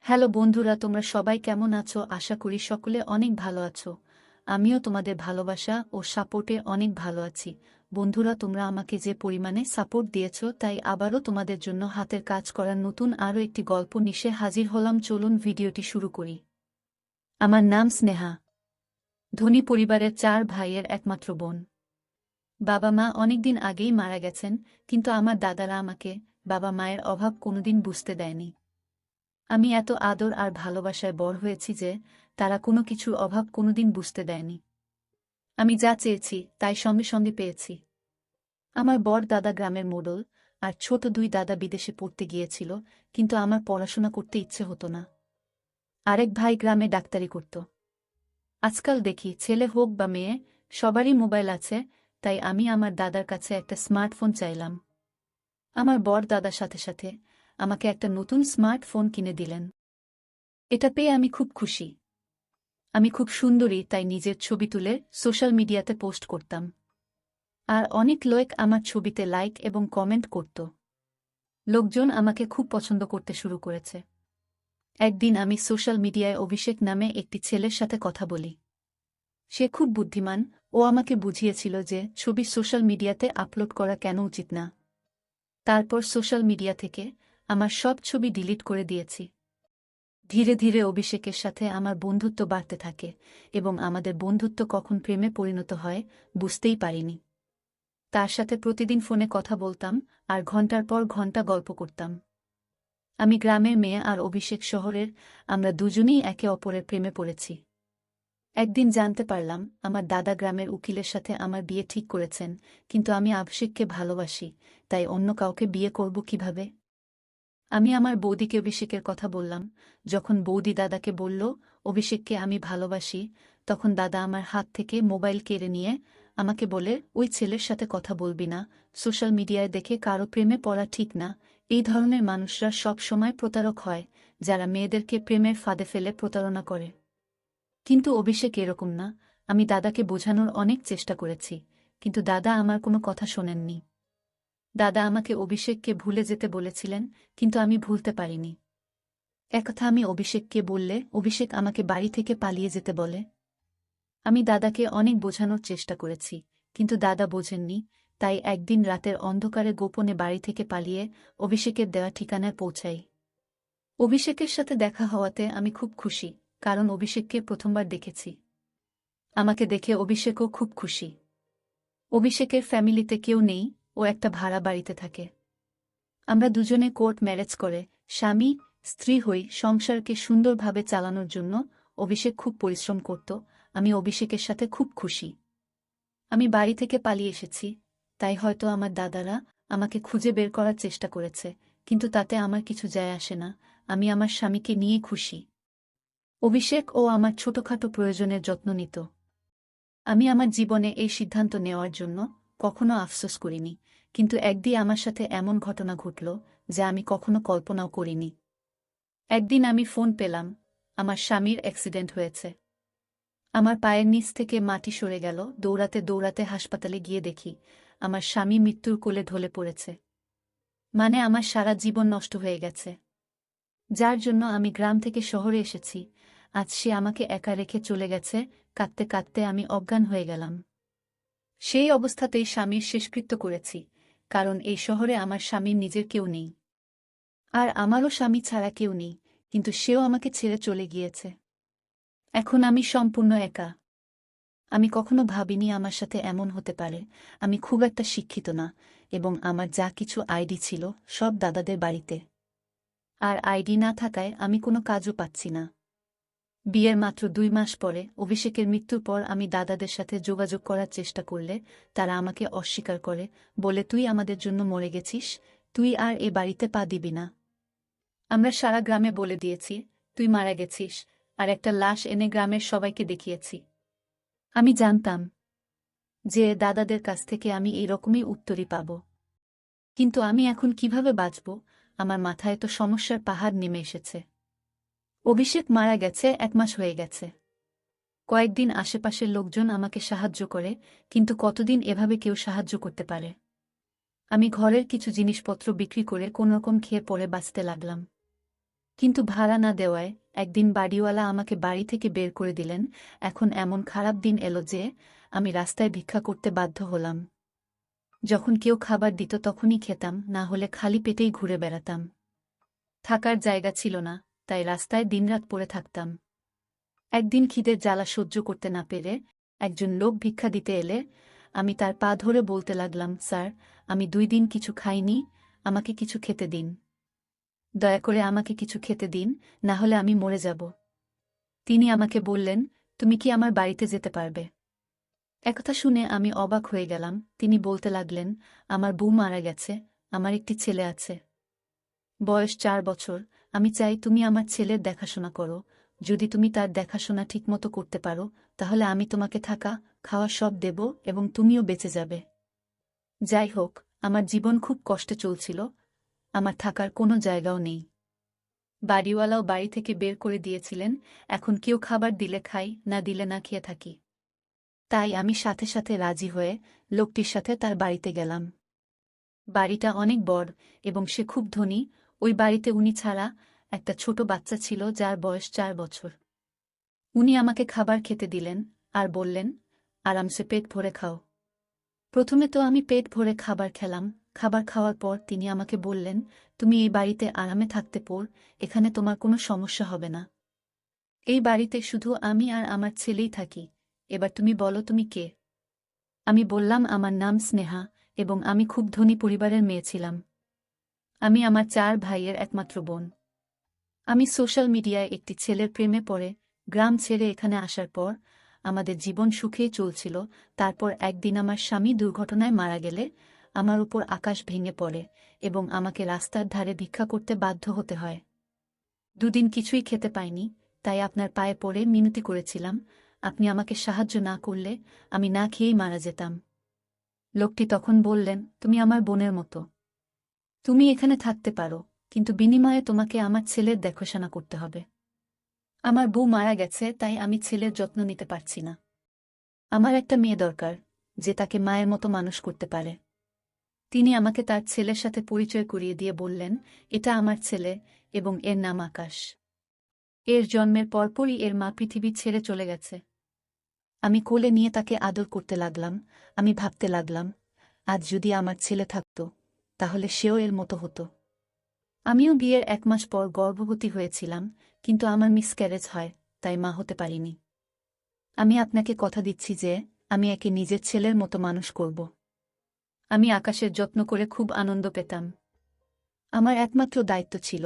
Hello বন্ধুরা, তোমরা সবাই কেমন আছো? আশা করি সকলে অনেক ভালো আছো। আমিও তোমাদের ভালোবাসা ও সাপোর্টে অনেক ভালো আছি। বন্ধুরা, তোমরা আমাকে যে পরিমাণে সাপোর্ট দিয়েছো, তাই আবারও তোমাদের জন্য হাতের কাজ করার নতুন আরও একটি গল্প নিয়ে হাজির হলাম। চলুন ভিডিওটি শুরু করি। আমার নাম স্নেহা। ধনী পরিবারের 4 ভাইয়ের একমাত্র বোন। বাবা মা অনেকদিন আগেই মারা গেছেন, কিন্তু আমার দাদারা আমাকে বাবা মায়ের অভাব কোনোদিন বুঝতে দেয়নি। আমি এত আদর আর ভালোবাসায় বড় হয়েছি যে তারা কোনো কিছুর অভাব কোনোদিন বুঝতে দেয়নি। আমি যা চেয়েছি তাই সঙ্গে সঙ্গে পেয়েছি। আমার বড় দাদা গ্রামের মোড়ল, আর ছোট 2 দাদা বিদেশে পড়তে গিয়েছিল, কিন্তু আমার পড়াশোনা করতে ইচ্ছে হতো না। আরেক ভাই গ্রামে ডাক্তারি করত। আজকাল দেখি ছেলে হোক বা মেয়ে, সবারই মোবাইল আছে, তাই আমি আমার দাদার কাছে একটা স্মার্টফোন চাইলাম। আমার বড় দাদার সাথে সাথে আমাকে একটা নতুন স্মার্টফোন কিনে দিলেন। এটা পেয়ে আমি খুব খুশি। আমি খুব সুন্দরী, তাই নিজের ছবি তুলে সোশ্যাল মিডিয়াতে পোস্ট করতাম। আর অনেক লোক আমার ছবিতে লাইক এবং কমেন্ট করত। লোকজন আমাকে খুব পছন্দ করতে শুরু করেছে। একদিন আমি সোশ্যাল মিডিয়ায় অভিষেক নামে একটি ছেলের সাথে কথা বলি। সে খুব বুদ্ধিমান, ও আমাকে বুঝিয়েছিল যে ছবি সোশ্যাল মিডিয়াতে আপলোড করা কেন উচিত না। তারপর সোশ্যাল মিডিয়া থেকে আমার সব ছবি ডিলিট করে দিয়েছি। ধীরে ধীরে অভিষেকের সাথে আমার বন্ধুত্ব বাড়তে থাকে, এবং আমাদের বন্ধুত্ব কখন প্রেমে পরিণত হয় বুঝতেই পারিনি। তার সাথে প্রতিদিন ফোনে কথা বলতাম আর ঘন্টার পর ঘন্টা গল্প করতাম। আমি গ্রামের মেয়ে আর অভিষেক শহরের, আমরা দুজনেই একে অপরের প্রেমে পড়েছি। একদিন জানতে পারলাম আমার দাদা গ্রামের উকিলের সাথে আমার বিয়ে ঠিক করেছেন, কিন্তু আমি অভিষেককে ভালোবাসি, তাই অন্য কাউকে বিয়ে করব কিভাবে? আমি আমার বৌদিকে অভিষেকের কথা বললাম। যখন বৌদি দাদাকে বলল অভিষেককে আমি ভালোবাসি, তখন দাদা আমার হাত থেকে মোবাইল কেড়ে নিয়ে আমাকে বলে, ওই ছেলের সাথে কথা বলবি না, সোশ্যাল মিডিয়ায় দেখে কারো প্রেমে পড়া ঠিক না। এই ধরনের মানুষরা সব সময় প্রতারক হয়, যারা মেয়েদেরকে প্রেমের ফাঁদে ফেলে প্রতারণা করে। কিন্তু অভিষেক এরকম না। আমি দাদাকে বোঝানোর অনেক চেষ্টা করেছি, কিন্তু দাদা আমার কোনো কথা শোনেননি। দাদা আমাকে অভিষেককে ভুলে যেতে বলেছিলেন, কিন্তু আমি ভুলতে পারিনি। একথা আমি অভিষেককে বললে অভিষেক আমাকে বাড়ি থেকে পালিয়ে যেতে বলে। আমি দাদাকে অনেক বোঝানোর চেষ্টা করেছি, কিন্তু দাদা বোঝেননি। তাই একদিন রাতের অন্ধকারে গোপনে বাড়ি থেকে পালিয়ে অভিষেকের দেওয়া ঠিকানায় পৌঁছাই। অভিষেকের সাথে দেখা হওয়াতে আমি খুব খুশি, কারণ অভিষেককে প্রথমবার দেখেছি। আমাকে দেখে অভিষেকও খুব খুশি। অভিষেকের ফ্যামিলিতে কেউ নেই, ও একটা ভাড়া বাড়িতে থাকে। আমরা দুজনে কোর্ট ম্যারেজ করে স্বামী স্ত্রী হই। সংসারকে সুন্দরভাবে চালানোর জন্য অভিষেক খুব পরিশ্রম করত। আমি অভিষেকের সাথে খুব খুশি। আমি বাড়ি থেকে পালিয়ে এসেছি, তাই হয়তো আমার দাদারা আমাকে খুঁজে বের করার চেষ্টা করেছে, কিন্তু তাতে আমার কিছু যায় আসে না। আমি আমার স্বামীকে নিয়ে খুশি। অভিষেক ও আমার ছোটখাটো প্রয়োজনের যত্ন নিত। আমি আমার জীবনে এই সিদ্ধান্ত নেওয়ার জন্য কখনো আফসোস করিনি, কিন্তু একদিন আমার সাথে এমন ঘটনা ঘটল যা আমি কখনো কল্পনাও করিনি। একদিন আমি ফোন পেলাম, আমার স্বামীর অ্যাক্সিডেন্ট হয়েছে। আমার পায়ের নিচ থেকে মাটি সরে গেল। দৌড়াতে দৌড়াতে হাসপাতালে গিয়ে দেখি আমার স্বামী মৃত্যুর কোলে ঢলে পড়েছে। মানে আমার সারা জীবন নষ্ট হয়ে গেছে, যার জন্য আমি গ্রাম থেকে শহরে এসেছি। আজ সে আমাকে একা রেখে চলে গেছে। কাঁদতে কাঁদতে আমি অজ্ঞান হয়ে গেলাম। সেই অবস্থাতেই স্বামীর শেষকৃত্য করেছি, কারণ এই শহরে আমার স্বামীর নিজের কেউ নেই। আর আমারও স্বামী ছাড়া কেউ নেই, কিন্তু সেও আমাকে ছেড়ে চলে গিয়েছে। এখন আমি সম্পূর্ণ একা। আমি কখনো ভাবিনি আমার সাথে এমন হতে পারে। আমি খুব একটা শিক্ষিত না, এবং আমার যা কিছু আইডি ছিল সব দাদাদের বাড়িতে। আর আইডি না থাকায় আমি কোনো কাজও পাচ্ছি না। বিয়ের মাত্র 2 মাস পরে অভিষেকের মৃত্যুর পর আমি দাদাদের সাথে যোগাযোগ করার চেষ্টা করলে তারা আমাকে অস্বীকার করে, বলে তুই আমাদের জন্য মরে গেছিস, তুই আর এ বাড়িতে পা দিবি না। আমরা সারা গ্রামে বলে দিয়েছি তুই মারা গেছিস, আর একটা লাশ এনে গ্রামের সবাইকে দেখিয়েছি। আমি জানতাম যে দাদাদের কাছ থেকে আমি এরকমই উত্তরই পাব। কিন্তু আমি এখন কিভাবে বাঁচব? আমার মাথায় তো সমস্যার পাহাড় নেমে এসেছে। অভিষেক মারা গেছে 1 মাস হয়ে গেছে। কয়েকদিন আশেপাশের লোকজন আমাকে সাহায্য করে, কিন্তু কতদিন এভাবে কেউ সাহায্য করতে পারে? আমি ঘরের কিছু জিনিসপত্র বিক্রি করে কোনোরকম খেয়ে পরে বাঁচতে লাগলাম। কিন্তু ভাড়া না দেওয়ায় একদিন বাড়িওয়ালা আমাকে বাড়ি থেকে বের করে দিলেন। এখন এমন খারাপ দিন এলো যে আমি রাস্তায় ভিক্ষা করতে বাধ্য হলাম। যখন কেউ খাবার দিত তখনই খেতাম, না হলে খালি পেটেই ঘুরে বেড়াতাম। থাকার জায়গা ছিল না, তাই রাস্তায় দিনরাত পড়ে থাকতাম। একদিন খিদের জ্বালা সহ্য করতে না পেরে একজন লোক ভিক্ষা দিতে এলে আমি তার পা ধরে বলতে লাগলাম, স্যার, আমি 2 দিন কিছু খাইনি, আমাকে কিছু খেতে দিন। দয়া করে আমাকে কিছু খেতে দিন, না হলে আমি মরে যাব। তিনি আমাকে বললেন, তুমি কি আমার বাড়িতে যেতে পারবে? একথা শুনে আমি অবাক হয়ে গেলাম। তিনি বলতে লাগলেন, আমার বউ মারা গেছে, আমার একটি ছেলে আছে, বয়স 4 বছর। আমি চাই তুমি আমার ছেলের দেখাশোনা করো। যদি তুমি তার দেখাশোনা ঠিকমতো করতে পারো, তাহলে আমি তোমাকে থাকা খাওয়া সব দেব এবং তুমিও বেঁচে যাবে। যাই হোক, আমার জীবন খুব কষ্টে চলছিল, আমার থাকার কোনো জায়গাও নেই। বাড়িওয়ালাও বাড়ি থেকে বের করে দিয়েছিলেন। এখন কেউ খাবার দিলে খাই, না দিলে না খেয়ে থাকি। তাই আমি সাথে সাথে রাজি হয়ে লোকটির সাথে তার বাড়িতে গেলাম। বাড়িটা অনেক বড় এবং সে খুব ধনী। ওই বাড়িতে উনি ছাড়া একটা ছোট বাচ্চা ছিল যার বয়স 4 বছর। উনি আমাকে খাবার খেতে দিলেন আর বললেন, আরামসে পেট ভরে খাও। প্রথমে তো আমি পেট ভরে খাবার খেলাম। খাবার খাওয়ার পর তিনি আমাকে বললেন, তুমি এই বাড়িতে আরামে থাকতে পর, এখানে তোমার কোনো সমস্যা হবে না। এই বাড়িতে শুধু আমি আর আমার ছেলেই থাকি। এবার তুমি বলো তুমি কে? আমি বললাম, আমার নাম স্নেহা এবং আমি খুব ধনী পরিবারের মেয়ে ছিলাম। আমি আমার 4 ভাইয়ের একমাত্র বোন। আমি সোশ্যাল মিডিয়ায় একটি ছেলের প্রেমে পড়ে গ্রাম ছেড়ে এখানে আসার পর আমাদের জীবন সুখেই চলছিল। তারপর একদিন আমার স্বামী দুর্ঘটনায় মারা গেলে আমার উপর আকাশ ভেঙে পড়ে এবং আমাকে রাস্তার ধারে ভিক্ষা করতে বাধ্য হতে হয়। 2 দিন কিছুই খেতে পাইনি, তাই আপনার পায়ে পড়ে মিনতি করেছিলাম, আপনি আমাকে সাহায্য না করলে আমি না খেয়েই মারা যেতাম। লোকটি তখন বললেন, তুমি আমার বোনের মতো, তুমি এখানে থাকতে পারো, কিন্তু বিনিময়ে তোমাকে আমার ছেলের দেখাশোনা করতে হবে। আমার বউ মারা গেছে, তাই আমি ছেলের যত্ন নিতে পারছি না। আমার একটা মেয়ে দরকার, যে তাকে মায়ের মতো মানুষ করতে পারে। তিনি আমাকে তার ছেলের সাথে পরিচয় করিয়ে দিয়ে বললেন, এটা আমার ছেলে এবং এর নাম আকাশ। এর জন্মের পরপরই এর মা পৃথিবী ছেড়ে চলে গেছে। আমি কোলে নিয়ে তাকে আদর করতে লাগলাম। আমি ভাবতে লাগলাম, আজ যদি আমার ছেলে থাকত, তাহলে সেও এর মতো হতো। আমিও বিয়ের 1 মাস পর গর্ভবতী হয়েছিলাম, কিন্তু আমার মিসক্যারেজ হয়, তাই মা হতে পারিনি। আমি আপনাকে কথা দিচ্ছি যে আমি একে নিজের ছেলের মতো মানুষ করব। আমি আকাশের যত্ন করে খুব আনন্দ পেতাম। আমার একমাত্র দায়িত্ব ছিল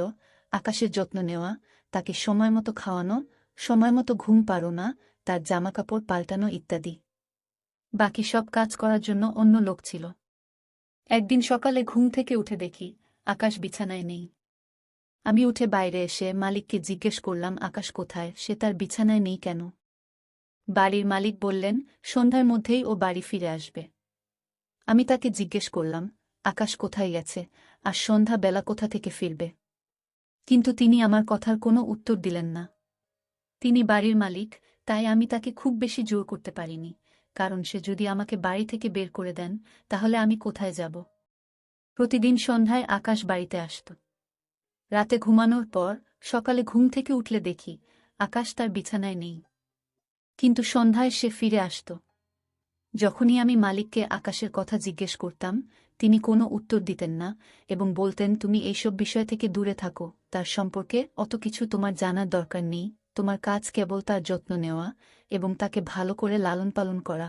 আকাশের যত্ন নেওয়া, তাকে সময়মতো খাওয়ানো, সময়মতো ঘুম পাড়ানো, তার জামাকাপড় পাল্টানো ইত্যাদি। বাকি সব কাজ করার জন্য অন্য লোক ছিল। একদিন সকালে ঘুম থেকে উঠে দেখি আকাশ বিছানায় নেই। আমি উঠে বাইরে এসে মালিককে জিজ্ঞেস করলাম, আকাশ কোথায়, সে তার বিছানায় নেই কেন? বাড়ির মালিক বললেন, সন্ধ্যার মধ্যেই ও বাড়ি ফিরে আসবে। আমি তাকে জিজ্ঞেস করলাম, আকাশ কোথায় গেছে আর সন্ধ্যা বেলা কোথা থেকে ফিরবে? কিন্তু তিনি আমার কথার কোনো উত্তর দিলেন না। তিনি বাড়ির মালিক, তাই আমি তাকে খুব বেশি জোর করতে পারিনি, কারণ সে যদি আমাকে বাড়ি থেকে বের করে দেন, তাহলে আমি কোথায় যাব? প্রতিদিন সন্ধ্যায় আকাশ বাড়িতে আসত। রাতে ঘুমানোর পর সকালে ঘুম থেকে উঠলে দেখি আকাশ তার বিছানায় নেই, কিন্তু সন্ধ্যায় সে ফিরে আসত। যখনই আমি মালিককে আকাশের কথা জিজ্ঞেস করতাম, তিনি কোনো উত্তর দিতেন না এবং বলতেন, তুমি এইসব বিষয় থেকে দূরে থাকো, তার সম্পর্কে অত কিছু তোমার জানার দরকার নেই, তোমার কাজ কেবল তার যত্ন নেওয়া এবং তাকে ভালো করে লালন পালন করা।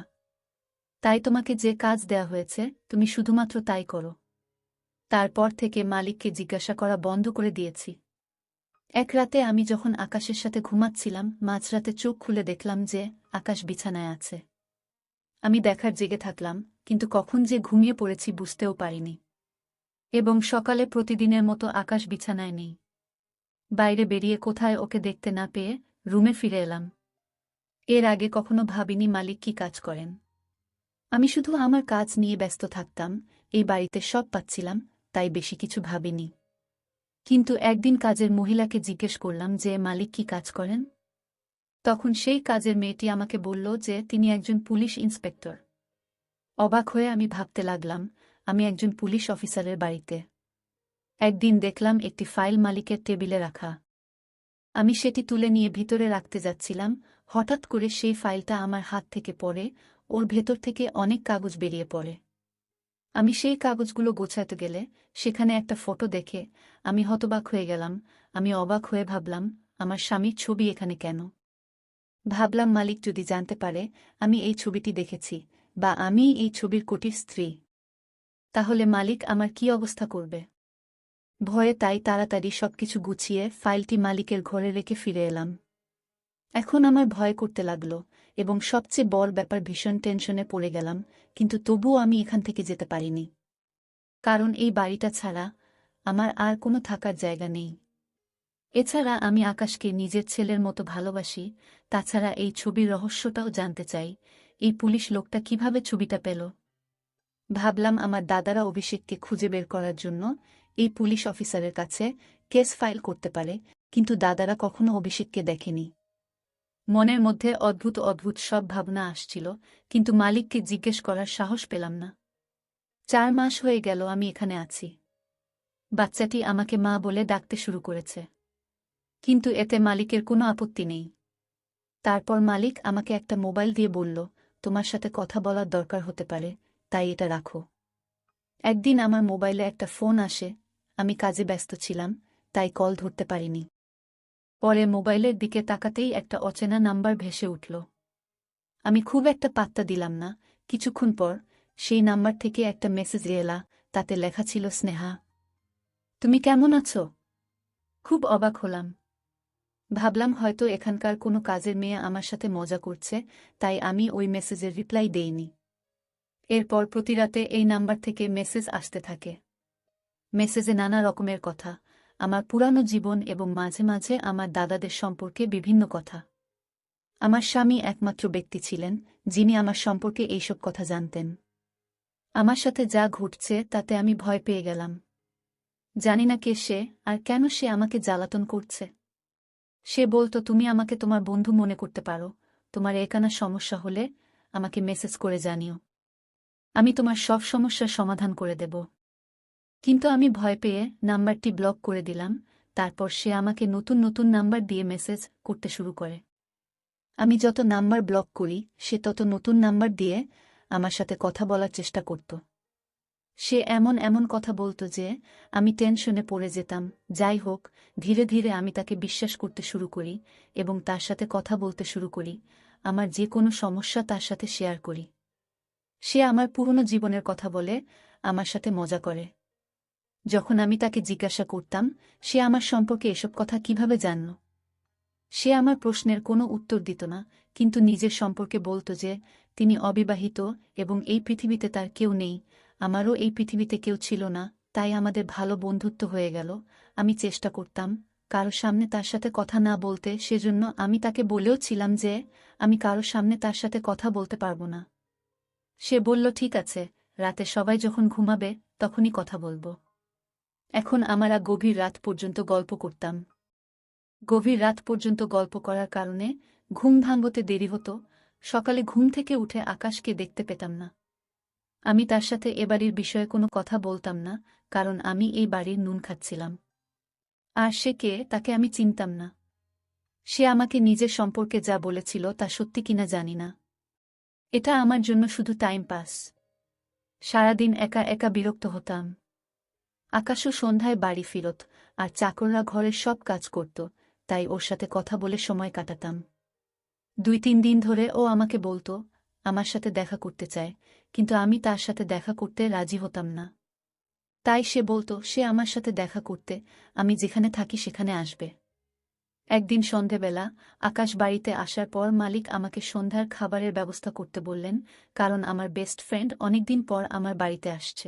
তাই তোমাকে যে কাজ দেয়া হয়েছে তুমি শুধুমাত্র তাই করো। তারপর থেকে মালিককে জিজ্ঞাসা করা বন্ধ করে দিয়েছি। এক রাতে আমি যখন আকাশের সাথে ঘুমাচ্ছিলাম, মাঝরাতে চোখ খুলে দেখলাম যে আকাশ বিছানায় আছে। আমি দেখার জেগে থাকলাম, কিন্তু কখন যে ঘুমিয়ে পড়েছি বুঝতেও পারিনি। এবং সকালে প্রতিদিনের মতো আকাশ বিছানায় নেই। বাইরে বেরিয়ে কোথায় ওকে দেখতে না পেয়ে রুমে ফিরে এলাম। এর আগে কখনো ভাবিনি মালিক কি কাজ করেন। আমি শুধু আমার কাজ নিয়ে ব্যস্ত থাকতাম, এই বাড়িতে সব পাচ্ছিলাম, তাই বেশি কিছু ভাবিনি। কিন্তু একদিন কাজের মহিলাকে জিজ্ঞেস করলাম যে মালিক কি কাজ করেন। তখন সেই কাজের মেয়েটি আমাকে বলল যে তিনি একজন পুলিশ ইন্সপেক্টর। অবাক হয়ে আমি ভাবতে লাগলাম, আমি একজন পুলিশ অফিসারের বাড়িতে। একদিন দেখলাম একটি ফাইল মালিকের টেবিলে রাখা। আমি সেটি তুলে নিয়ে ভিতরে রাখতে যাচ্ছিলাম, হঠাৎ করে সেই ফাইলটা আমার হাত থেকে পড়ে, ওর ভেতর থেকে অনেক কাগজ বেরিয়ে পড়ে। আমি সেই কাগজগুলো গোছাতে গেলে সেখানে একটা ফটো দেখে আমি হতবাক হয়ে গেলাম। আমি অবাক হয়ে ভাবলাম, আমার স্বামীর ছবি এখানে কেন? ভাবলাম মালিক যদি জানতে পারে আমি এই ছবিটি দেখেছি, বা আমি এই ছবির কোটির স্ত্রী, তাহলে মালিক আমার কি অবস্থা করবে? ভয়ে তাই তাড়াতাড়ি সবকিছু গুছিয়ে ফাইলটি মালিকের ঘরে রেখে ফিরে এলাম। এখন আমার ভয় করতে লাগল, এবং সবচেয়ে বড় ব্যাপার ভীষণ টেনশনে পড়ে গেলাম, কিন্তু তবুও আমি এখান থেকে যেতে পারিনি। কারণ এই বাড়িটা ছাড়া আমার আর কোনো থাকার জায়গা নেই। এছাড়া আমি আকাশকে নিজের ছেলের মতো ভালোবাসি। তাছাড়া এই ছবির রহস্যটাও জানতে চাই, এই পুলিশ লোকটা কিভাবে ছবিটা পেল। ভাবলাম আমার দাদারা অভিষেককে খুঁজে বের করার জন্য এই পুলিশ অফিসারের কাছে কেস ফাইল করতে পারে, কিন্তু দাদারা কখনো অভিষেককে দেখেনি। মনের মধ্যে অদ্ভুত অদ্ভুত সব ভাবনা আসছিল, কিন্তু মালিককে জিজ্ঞেস করার সাহস পেলাম না। 4 মাস হয়ে গেল আমি এখানে আছি। বাচ্চাটি আমাকে মা বলে ডাকতে শুরু করেছে, কিন্তু এতে মালিকের কোনো আপত্তি নেই। তারপর মালিক আমাকে একটা মোবাইল দিয়ে বলল, তোমার সাথে কথা বলার দরকার হতে পারে, তাই এটা রাখো। একদিন আমার মোবাইলে একটা ফোন আসে, আমি কাজে ব্যস্ত ছিলাম, তাই কল ধরতে পারিনি। পরে মোবাইলের দিকে তাকাতেই একটা অচেনা নাম্বার ভেসে উঠল। আমি খুব একটা পাত্তা দিলাম না। কিছুক্ষণ পর সেই নাম্বার থেকে একটা মেসেজ এলা, তাতে লেখা ছিল, স্নেহা, তুমি কেমন আছো? খুব অবাক হলাম। ভাবলাম হয়তো এখানকার কোনো কাজের মেয়ে আমার সাথে মজা করছে, তাই আমি ওই মেসেজের রিপ্লাই দেইনি। এরপর প্রতিরাতে এই নাম্বার থেকে মেসেজ আসতে থাকে। মেসেজে নানা রকমের কথা, আমার পুরানো জীবন এবং মাঝে মাঝে আমার দাদাদের সম্পর্কে বিভিন্ন কথা। আমার স্বামী একমাত্র ব্যক্তি ছিলেন যিনি আমার সম্পর্কে এইসব কথা জানতেন। আমার সাথে যা ঘটছে তাতে আমি ভয় পেয়ে গেলাম। জানি না কে সে, আর কেন সে আমাকে জ্বালাতন করছে। সে বলতো, তুমি আমাকে তোমার বন্ধু মনে করতে পারো, তোমার একানা সমস্যা হলে আমাকে মেসেজ করে জানিও, আমি তোমার সব সমস্যার সমাধান করে দেব। কিন্তু আমি ভয় পেয়ে নাম্বারটি ব্লক করে দিলাম। তারপর সে আমাকে নতুন নতুন নাম্বার দিয়ে মেসেজ করতে শুরু করে। আমি যত নাম্বার ব্লক করি সে তত নতুন নাম্বার দিয়ে আমার সাথে কথা বলার চেষ্টা করত। সে এমন এমন কথা বলতো যে আমি টেনশনে পড়ে যেতাম। যাই হোক, ধীরে ধীরে আমি তাকে বিশ্বাস করতে শুরু করি এবং তার সাথে কথা বলতে শুরু করি। আমার যে কোনো সমস্যা তার সাথে শেয়ার করি। সে আমার পুরনো জীবনের কথা বলে, আমার সাথে মজা করে। যখন আমি তাকে জিজ্ঞাসা করতাম সে আমার সম্পর্কে এসব কথা কিভাবে জানল, সে আমার প্রশ্নের কোনো উত্তর দিত না, কিন্তু নিজের সম্পর্কে বলত যে তিনি অবিবাহিত এবং এই পৃথিবীতে তার কেউ নেই। আমারও এই পৃথিবীতে কেউ ছিল না, তাই আমাদের ভালো বন্ধুত্ব হয়ে গেল। আমি চেষ্টা করতাম কারো সামনে তার সাথে কথা না বলতে, সেজন্য আমি তাকে বলেও ছিলাম যে আমি কারো সামনে তার সাথে কথা বলতে পারবো না। সে বলল, ঠিক আছে, রাতে সবাই যখন ঘুমাবে তখনই কথা বলবো। এখন আমরা গভীর রাত পর্যন্ত গল্প করতাম। গভীর রাত পর্যন্ত গল্প করার কারণে ঘুম ভাঙতে দেরি হতো। সকালে ঘুম থেকে উঠে আকাশকে দেখতে পেতাম না। আমি তার সাথে এ বাড়ির বিষয়ে কোনো কথা বলতাম না, কারণ আমি এই বাড়ির নুন খাচ্ছিলাম। আর সে কে তাকে আমি চিনতাম না। সে আমাকে নিজের সম্পর্কে যা বলেছিল তা সত্যি কিনা জানি না। এটা আমার জন্য শুধু টাইম পাস। সারাদিন একা একা বিরক্ত হতাম। আকাশও সন্ধ্যায় বাড়ি ফিরত, আর চাকররা ঘরের সব কাজ করত, তাই ওর সাথে কথা বলে সময় কাটাতাম। 2-3 দিন ধরে ও আমাকে বলতো আমার সাথে দেখা করতে চায়, কিন্তু আমি তার সাথে দেখা করতে রাজি হতাম না। তাই সে বলতো সে আমার সাথে দেখা করতে আমি যেখানে থাকি সেখানে আসবে। একদিন সন্ধেবেলা আকাশ বাড়িতে আসার পর মালিক আমাকে সন্ধ্যার খাবারের ব্যবস্থা করতে বললেন, কারণ আমার বেস্ট ফ্রেন্ড অনেকদিন পর আমার বাড়িতে আসছে।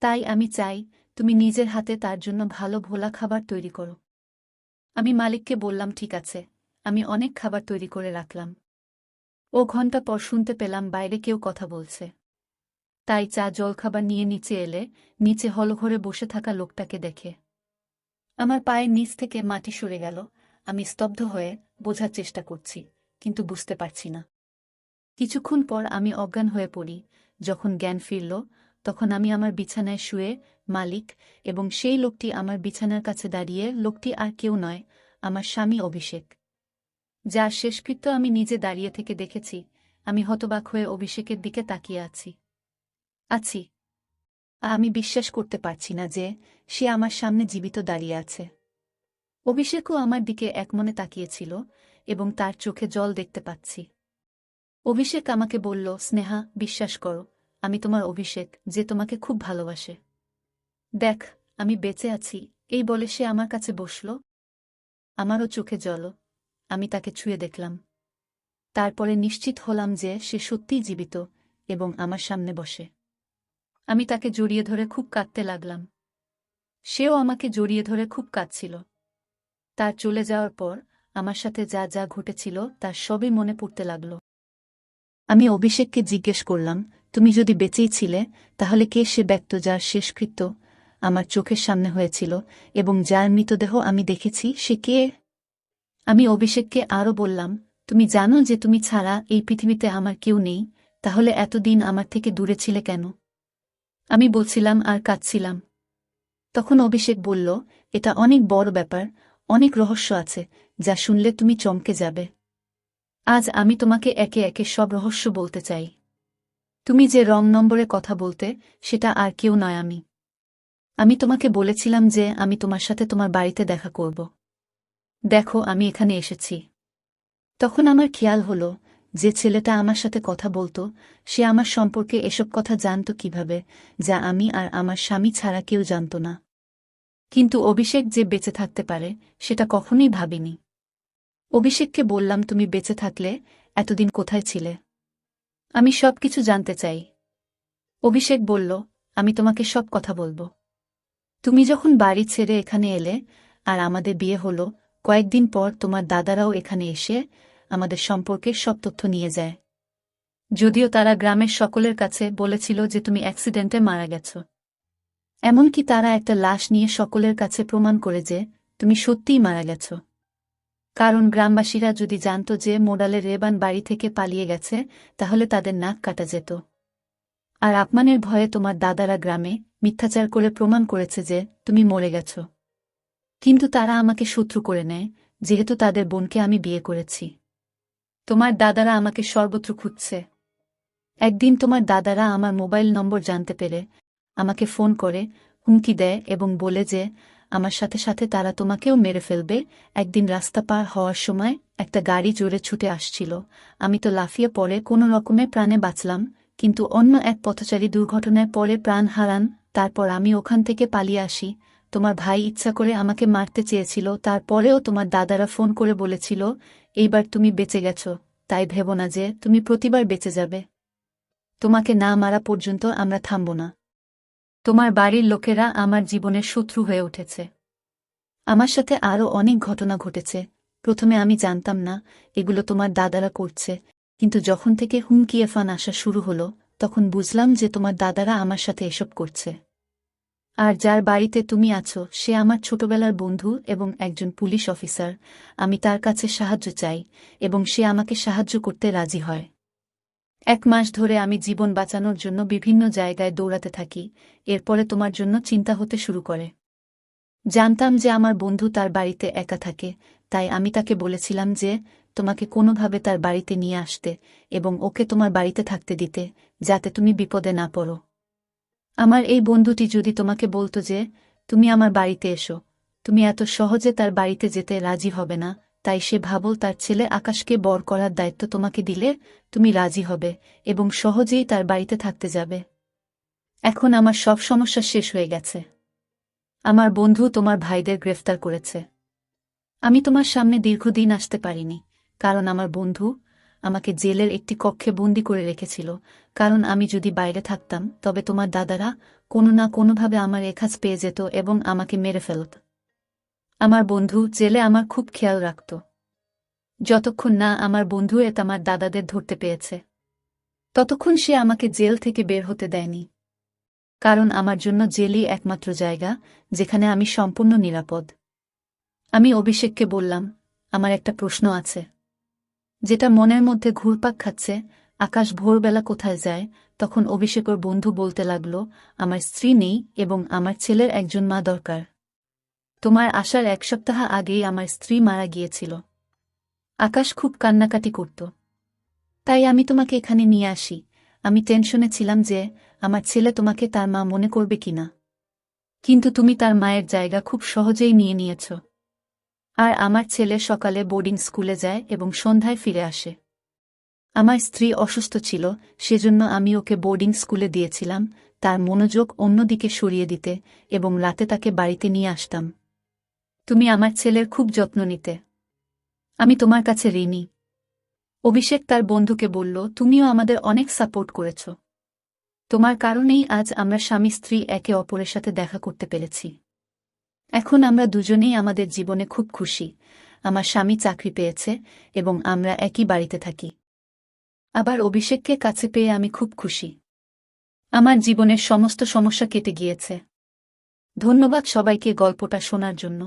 তাই আমি চাই তুমি নিজের হাতে তার জন্য ভালো ভোলা খাবার তৈরি করো। আমি মালিককে বললাম, ঠিক আছে। আমি অনেক খাবার তৈরি করে রাখলাম। ও ঘণ্টা পর শুনতে পেলাম বাইরে কেউ কথা বলছে। তাই চা জলখাবার নিয়ে নিচে এলে নিচে হলঘরে বসে থাকা লোকটাকে দেখে আমার পায়ের নিচ থেকে মাটি সরে গেল। আমি স্তব্ধ হয়ে বোঝার চেষ্টা করছি, কিন্তু বুঝতে পারছি না। কিছুক্ষণ পর আমি অজ্ঞান হয়ে পড়ি। যখন জ্ঞান ফিরল তখন আমি আমার বিছানায় শুয়ে, মালিক এবং সেই লোকটি আমার বিছানার কাছে দাঁড়িয়ে। লোকটি আর কেউ নয়, আমার স্বামী অভিষেক, যার শেষকৃত্য আমি নিজে দাঁড়িয়ে থেকে দেখেছি। আমি হতবাক হয়ে অভিষেকের দিকে তাকিয়ে আছি। আমি বিশ্বাস করতে পারছি না যে সে আমার সামনে জীবিত দাঁড়িয়ে আছে। অভিষেকও আমার দিকে একমনে তাকিয়েছিল এবং তার চোখে জল দেখতে পাচ্ছি। অভিষেক আমাকে বলল, স্নেহা, বিশ্বাস করো, আমি তোমার অভিষেক, যে তোমাকে খুব ভালোবাসে। দেখ, আমি বেঁচে আছি। এই বলে সে আমার কাছে বসল। আমারও চোখে জল। আমি তাকে ছুঁয়ে দেখলাম। তারপরে নিশ্চিত হলাম যে সে সত্যিই জীবিত এবং আমার সামনে বসে। আমি তাকে জড়িয়ে ধরে খুব কাঁদতে লাগলাম। সেও আমাকে জড়িয়ে ধরে খুব কাঁদছিল। তার চলে যাওয়ার পর আমার সাথে যা যা ঘটেছিল তার সবই মনে পড়তে লাগল। আমি অভিষেককে জিজ্ঞেস করলাম, তুমি যদি বেঁচেই ছিলে, তাহলে কে সে ব্যক্তি যার শেষকৃত্য আমার চোখের সামনে হয়েছিল এবং যার মৃতদেহ আমি দেখেছি, সে কে? আমি অভিষেককে আরও বললাম, তুমি জানো যে তুমি ছাড়া এই পৃথিবীতে আমার কেউ নেই, তাহলে এতদিন আমার থেকে দূরে ছিলে কেন? আমি বলছিলাম আর কাঁদছিলাম। তখন অভিষেক বলল, এটা অনেক বড় ব্যাপার, অনেক রহস্য আছে, যা শুনলে তুমি চমকে যাবে। আজ আমি তোমাকে একে একে সব রহস্য বলতে চাই। তুমি যে রং নম্বরে কথা বলতে, সেটা আর কেউ নয় আমি। আমি তোমাকে বলেছিলাম যে আমি তোমার সাথে তোমার বাড়িতে দেখা করব। দেখো, আমি এখানে এসেছি। তখন আমার খেয়াল হলো, যে ছেলেটা আমার সাথে কথা বলতো, সে আমার সম্পর্কে এসব কথা জানত কিভাবে, যা আমি আর আমার স্বামী ছাড়া কেউ জানত না। কিন্তু অভিষেক যে বেঁচে থাকতে পারে, সেটা কখনোই ভাবিনি। অভিষেককে বললাম, তুমি বেঁচে থাকলে এতদিন কোথায় ছিলে? আমি সব কিছু জানতে চাই। অভিষেক বলল, আমি তোমাকে সব কথা বলবো। তুমি যখন বাড়ি ছেড়ে এখানে এলে আর আমাদের বিয়ে হলো, কয়েকদিন পর তোমার দাদারাও এখানে এসে আমাদের সম্পর্কের সব তথ্য নিয়ে যায়। যদিও তারা গ্রামের সকলের কাছে বলেছিল যে তুমি অ্যাক্সিডেন্টে মারা গেছ। এমনকি তারা একটা লাশ নিয়ে সকলের কাছে প্রমাণ করে যে তুমি সত্যিই মারা গেছ। কারণ গ্রামবাসীরা যদি জানত যে মোডালের রেবান বাড়ি থেকে পালিয়ে গেছে, তাহলে তাদের নাক কাটা যেত। আর আপমানের ভয়ে তোমার দাদারা গ্রামে মিথ্যাচার করে প্রমাণ করেছে যে তুমি মরে গেছ। কিন্তু তারা আমাকে শত্রু করে নেয়, যেহেতু তাদের বোনকে আমি বিয়ে করেছি। তোমার দাদারা আমাকে সর্বত্র খুঁজছে। একদিন তোমার দাদারা আমার মোবাইল নম্বর জানতে পেরে আমাকে ফোন করে হুমকি দেয় এবং বলে যে আমার সাথে সাথে তারা তোমাকেও মেরে ফেলবে। একদিন রাস্তা পার হওয়ার সময় একটা গাড়ি জোরে ছুটে আসছিল। আমি তো লাফিয়ে পড়ে কোনো রকমে প্রাণে বাঁচলাম, কিন্তু অন্য এক পথচারী দুর্ঘটনায় পড়ে প্রাণ হারান। তারপর আমি ওখান থেকে পালিয়ে আসি। তোমার ভাই ইচ্ছা করে আমাকে মারতে চেয়েছিল, তারপরেও তোমার দাদারা ফোন করে বলেছিল, এইবার তুমি বেঁচে গেছ, তাই ভেবো না যে তুমি প্রতিবার বেঁচে যাবে। তোমাকে না মারা পর্যন্ত আমরা থামব না। তোমার বাড়ির লোকেরা আমার জীবনের শত্রু হয়ে উঠেছে। আমার সাথে আরও অনেক ঘটনা ঘটেছে। প্রথমে আমি জানতাম না এগুলো তোমার দাদারা করছে, কিন্তু যখন থেকে হুমকি এফান আসা শুরু হলো, তখন বুঝলাম যে তোমার দাদারা আমার সাথে এসব করছে। আর যার বাড়িতে তুমি আছো, সে আমার ছোটবেলার বন্ধু এবং একজন পুলিশ অফিসার। আমি তার কাছে সাহায্য চাই এবং সে আমাকে সাহায্য করতে রাজি হয়। 1 মাস ধরে আমি জীবন বাঁচানোর জন্য বিভিন্ন জায়গায় দৌড়াতে থাকি। এরপরে তোমার জন্য চিন্তা হতে শুরু করে। জানতাম যে আমার বন্ধু তার বাড়িতে একা থাকে, তাই আমি তাকে বলেছিলাম যে তোমাকে কোনোভাবে তার বাড়িতে নিয়ে আসতে এবং ওকে তোমার বাড়িতে থাকতে দিতে, যাতে তুমি বিপদে না পড়ো। আমার এই বন্ধুটি যদি তোমাকে বলতো যে তুমি আমার বাড়িতে এসো, তুমি এত সহজে তার বাড়িতে যেতে রাজি হবে না, তাই সে ভাবল তার ছেলে আকাশকে বর করার দায়িত্ব তোমাকে দিলে তুমি রাজি হবে এবং সহজেই তার বাড়িতে থাকতে যাবে। এখন আমার সব সমস্যা শেষ হয়ে গেছে। আমার বন্ধু তোমার ভাইদের গ্রেফতার করেছে। আমি তোমার সামনে দীর্ঘদিন আসতে পারিনি, কারণ আমার বন্ধু আমাকে জেলের একটি কক্ষে বন্দি করে রেখেছিল। কারণ আমি যদি বাইরে থাকতাম, তবে তোমার দাদারা কোনো না কোনোভাবে আমার এখাজ পেয়ে যেত এবং আমাকে মেরে ফেলত। আমার বন্ধু জেলে আমার খুব খেয়াল রাখত, যতক্ষণ না আমার বন্ধু আমার দাদাদের ধরতে পেয়েছে, ততক্ষণ সে আমাকে জেল থেকে বের হতে দেয়নি। কারণ আমার জন্য জেলই একমাত্র জায়গা যেখানে আমি সম্পূর্ণ নিরাপদ। আমি অভিষেককে বললাম, আমার একটা প্রশ্ন আছে, যেটা মনের মধ্যে ঘুরপাক খাচ্ছে। আকাশ ভোরবেলা কোথায় যায়? তখন অভিষেকের বন্ধু বলতে লাগল, আমার স্ত্রী নেই এবং আমার ছেলের একজন মা দরকার। তোমার আসার 1 সপ্তাহ আগেই আমার স্ত্রী মারা গিয়েছিল। আকাশ খুব কান্নাকাটি করত। তাই আমি তোমাকে এখানে নিয়ে আসি। আমি টেনশনে ছিলাম যে আমার ছেলে তোমাকে তার মা মনে করবে কিনা, কিন্তু তুমি তার মায়ের জায়গা খুব সহজেই নিয়ে নিয়েছ। আর আমার ছেলে সকালে বোর্ডিং স্কুলে যায় এবং সন্ধ্যায় ফিরে আসে। আমার স্ত্রী অসুস্থ ছিল, সেজন্য আমি ওকে বোর্ডিং স্কুলে দিয়েছিলাম তার মনোযোগ অন্যদিকে সরিয়ে দিতে, এবং রাতে তাকে বাড়িতে নিয়ে আসতাম। তুমি আমার ছেলের খুব যত্ন নিতে। আমি তোমার কাছে ঋণী। অভিষেক তার বন্ধুকে বলল, তুমিও আমাদের অনেক সাপোর্ট করেছ। তোমার কারণেই আজ আমরা স্বামী স্ত্রী একে অপরের সাথে দেখা করতে পেরেছি। এখন আমরা দুজনেই আমাদের জীবনে খুব খুশি। আমার স্বামী চাকরি পেয়েছে এবং আমরা একই বাড়িতে থাকি। আবার অভিষেককে কাছে পেয়ে আমি খুব খুশি। আমার জীবনের সমস্ত সমস্যা কেটে গিয়েছে। ধন্যবাদ সবাইকে গল্পটা শোনার জন্য।